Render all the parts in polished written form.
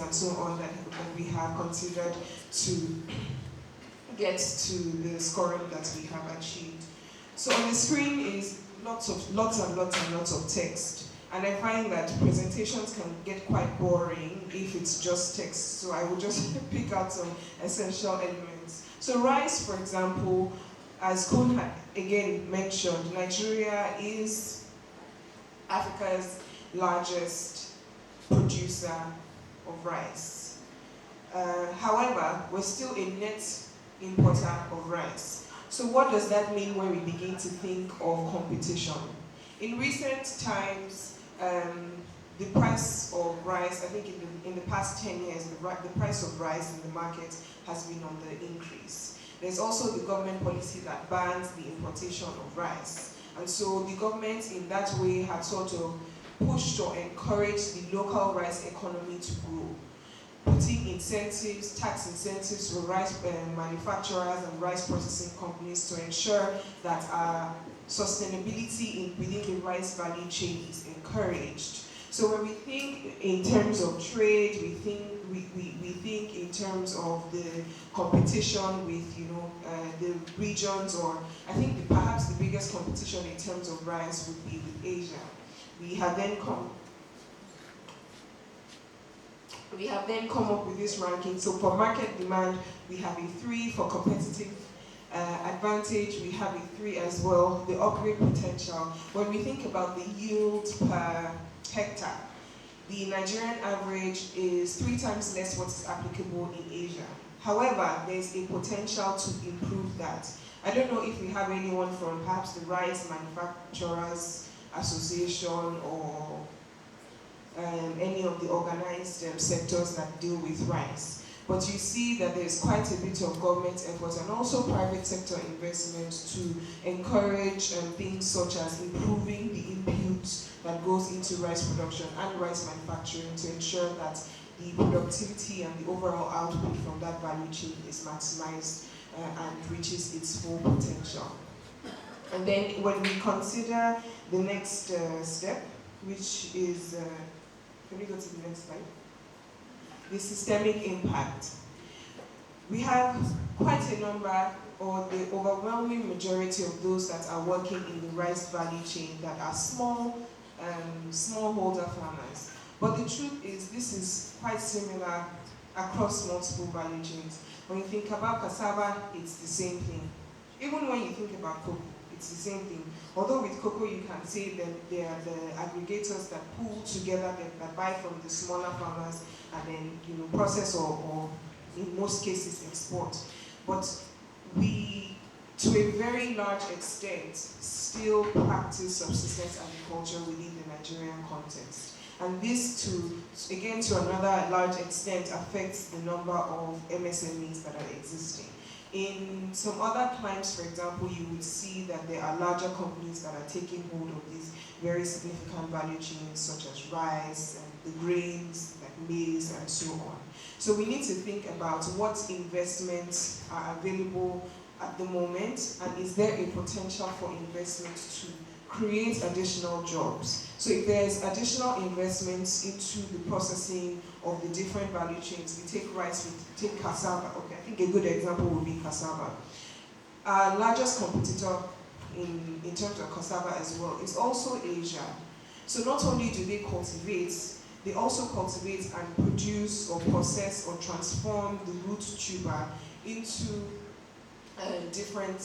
and so on that we have considered to get to the scoring that we have achieved. So on the screen is lots and lots of text. And I find that presentations can get quite boring if it's just text. So I will just pick out some essential elements. So rice, for example, as Kun had again mentioned, Nigeria is Africa's largest producer of rice. However, we're still a net importer of rice. So what does that mean when we begin to think of competition? In recent times, the price of rice, I think in the past 10 years, the price of rice in the market has been on the increase. There's also the government policy that bans the importation of rice. And so the government in that way had sort of pushed or encouraged the local rice economy to grow, putting incentives, tax incentives for rice manufacturers and rice processing companies to ensure that sustainability within the rice value chain is encouraged. So when we think in terms of trade, we think in terms of the competition with the regions, or I think perhaps the biggest competition in terms of rice would be with Asia. We have then come up with this ranking. So for market demand, we have a 3. For competitive advantage, we have a 3 as well. The upgrade potential, when we think about the yield per hectare, the Nigerian average is 3 times less what is applicable in Asia. However, there's a potential to improve that. I don't know if we have anyone from perhaps the Rice Manufacturers Association or any of the organized sectors that deal with rice. But you see that there's quite a bit of government effort and also private sector investment to encourage things such as improving the inputs that goes into rice production and rice manufacturing to ensure that the productivity and the overall output from that value chain is maximized and reaches its full potential. And then when we consider the next step, which is, can we go to the next slide? The systemic impact. We have quite a number, or the overwhelming majority of those that are working in the rice value chain that are smallholder farmers. But the truth is, this is quite similar across multiple value chains. When you think about cassava, it's the same thing. Even when you think about cocoa, it's the same thing. Although with cocoa, you can say that they are the aggregators that pull together, that buy from the smaller farmers and then process or in most cases export. But we, to a very large extent, still practice subsistence agriculture within the Nigerian context. And this, to another large extent, affects the number of MSMEs that are existing. In some other climes, for example, you would see that there are larger companies that are taking hold of these very significant value chains, such as rice and the grains, like maize and so on. So we need to think about what investments are available at the moment, and is there a potential for investment to create additional jobs. So if there's additional investments into the processing of the different value chains, we take rice, we take cassava. Okay, I think a good example would be cassava. Our largest competitor in terms of cassava as well is also Asia. So not only do they cultivate, they also cultivate and produce or process or transform the root tuber into different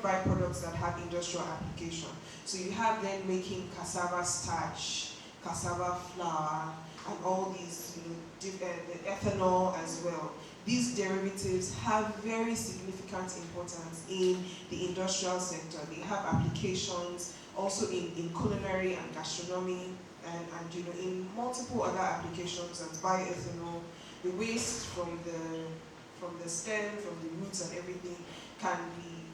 byproducts that have industrial application. So you have them making cassava starch, cassava flour, and all these, the ethanol as well. These derivatives have very significant importance in the industrial sector. They have applications also in culinary and gastronomy, and in multiple other applications as bioethanol. The waste from the stem, from the roots and everything can be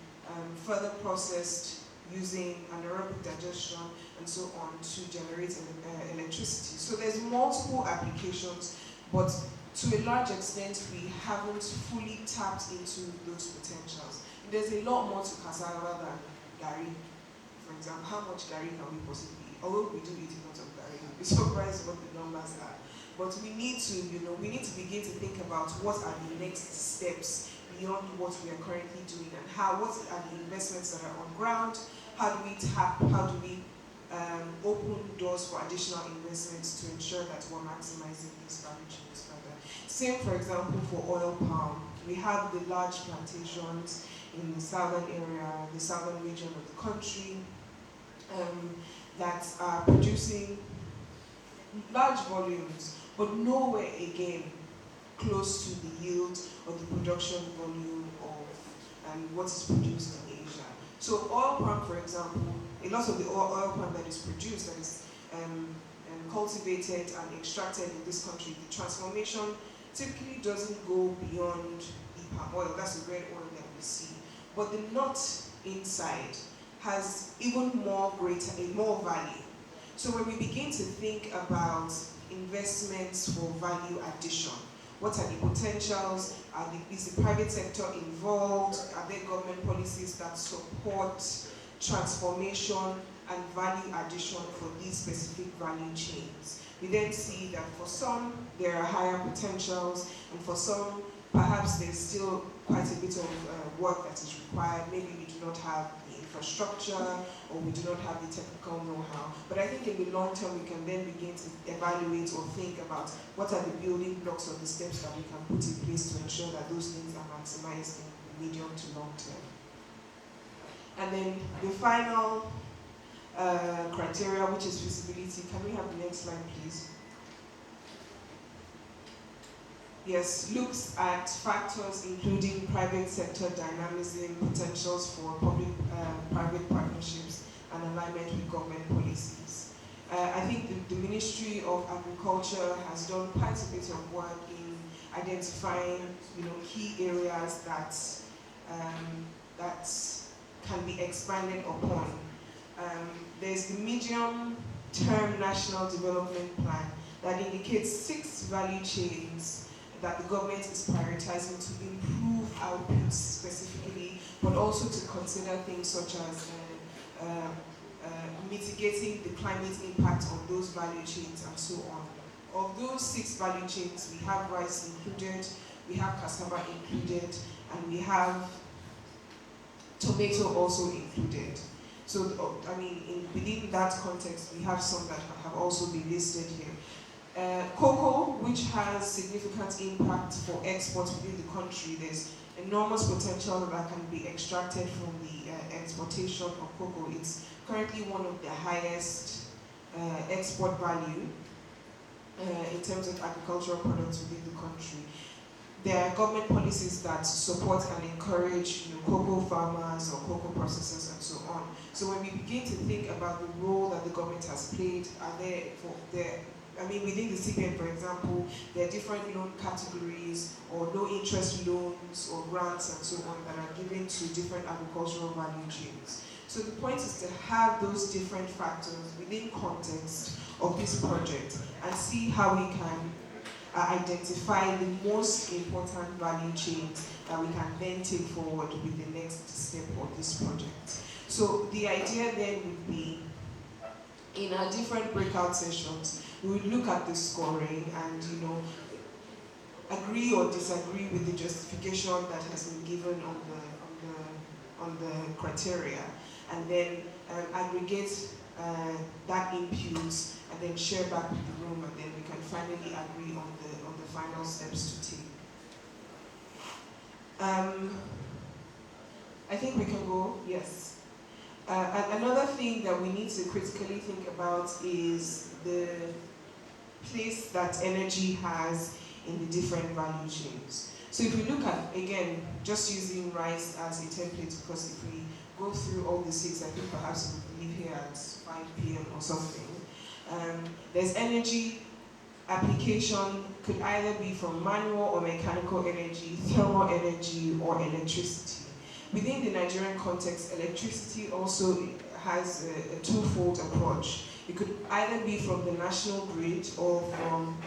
further processed using anaerobic digestion and so on to generate electricity. So there's multiple applications, but to a large extent we haven't fully tapped into those potentials. There's a lot more to cassava than gari. For example, how much gari can we possibly eat? Although we do eat a lot of gari, you'll be surprised what the numbers are. but we need to, we need to begin to think about what are the next steps beyond what we are currently doing, and what are the investments that are on ground, how do we open doors for additional investments to ensure that we're maximizing these value chains further. Same, for example, for oil palm. We have the large plantations in the southern area, the southern region of the country, that are producing large volumes, but nowhere again close to the yield or the production volume of what is produced in Asia. So oil palm, for example, a lot of the oil palm that is produced, that is cultivated and extracted in this country, the transformation typically doesn't go beyond the palm oil. That's the red oil that we see. But the nut inside has even more value. So when we begin to think about investments for value addition, what are the potentials? Is the private sector involved? Are there government policies that support transformation and value addition for these specific value chains? We then see that for some, there are higher potentials, and for some, perhaps there's still quite a bit of work that is required. Maybe we do not have the infrastructure, or we do not have the technical know-how. But I think in the long term, we can then begin to evaluate or think about what are the building blocks or the steps that we can put in place to ensure that those things are maximized in the medium to long term. And then the final criteria, which is feasibility. Can we have the next slide, please? Yes, looks at factors including private sector dynamism, potentials for public-private partnerships, and alignment with government policies. I think the Ministry of Agriculture has done quite a bit of work in identifying, key areas that can be expanded upon. There's the medium-term national development plan that indicates 6 value chains that the government is prioritizing to improve outputs specifically, but also to consider things such as mitigating the climate impact of those value chains and so on. Of those 6 value chains, we have rice included, we have cassava included, and we have tomato also included. So, within that context, we have some that have also been listed here. Cocoa, which has significant impact for exports within the country. There's enormous potential that can be extracted from the exportation of cocoa. It's currently one of the highest export value in terms of agricultural products within the country. There are government policies that support and encourage cocoa farmers or cocoa processors and so on. So when we begin to think about the role that the government has played, within the CPN, for example, there are different loan categories or low interest loans or grants and so on that are given to different agricultural value chains. So the point is to have those different factors within context of this project and see how we can identify the most important value chains that we can then take forward with the next step of this project. So the idea then would be, in our different breakout sessions, we would look at the scoring and agree or disagree with the justification that has been given on the criteria, and then aggregate that input and then share back with the room, and then we can finally agree on the final steps to take. I think we can go, yes. And another thing that we need to critically think about is the place that energy has in the different value chains. So if we look at, again, just using rice as a template, because if we go through all the 6, I think perhaps we'll leave here at 5 p.m. or something. There's energy application, could either be from manual or mechanical energy, thermal energy, or electricity. Within the Nigerian context, electricity also has a twofold approach. It could either be from the national grid or from,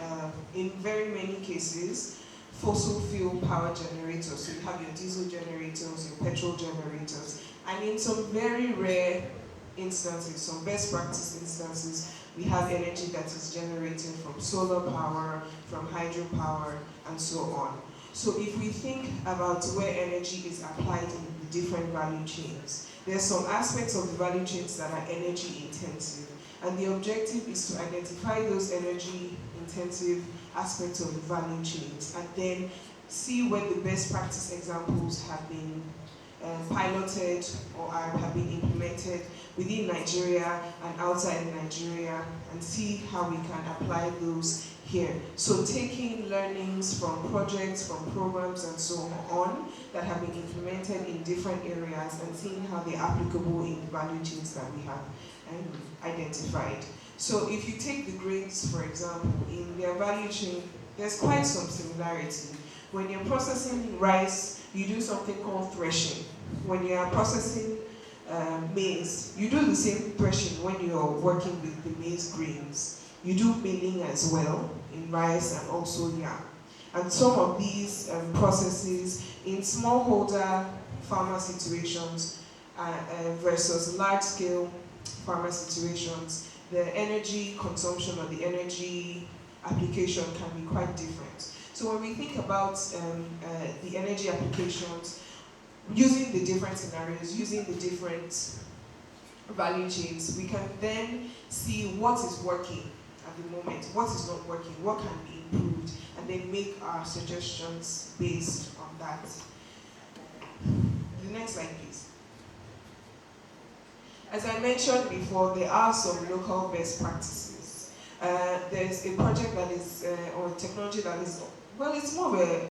in very many cases, fossil fuel power generators. So you have your diesel generators, your petrol generators, and in some very rare instances, some best practice instances, We have energy that is generated from solar power, from hydropower, and so on. So if we think about where energy is applied in the different value chains, there's some aspects of the value chains that are energy intensive. And the objective is to identify those energy intensive aspects of the value chains and then see where the best practice examples have been piloted or have been implemented within Nigeria and outside Nigeria, and see how we can apply those here. So taking learnings from projects, from programs and so on that have been implemented in different areas and seeing how they're applicable in the value chains that we have identified. So if you take the grains, for example, in their value chain, there's quite some similarity. When you're processing rice, you do something called threshing. When you are processing maize, you do the same threshing when you're working with the maize grains. You do milling as well in rice and also yam. And some of these processes in smallholder farmer situations versus large-scale farmer situations, the energy consumption or the energy application can be quite different. So when we think about the energy applications, using the different scenarios, using the different value chains, we can then see what is working at the moment, what is not working, what can be improved, and then make our suggestions based on that. The next slide, please. As I mentioned before, there are some local best practices. There's a project that is, or technology that is, well, it's more of a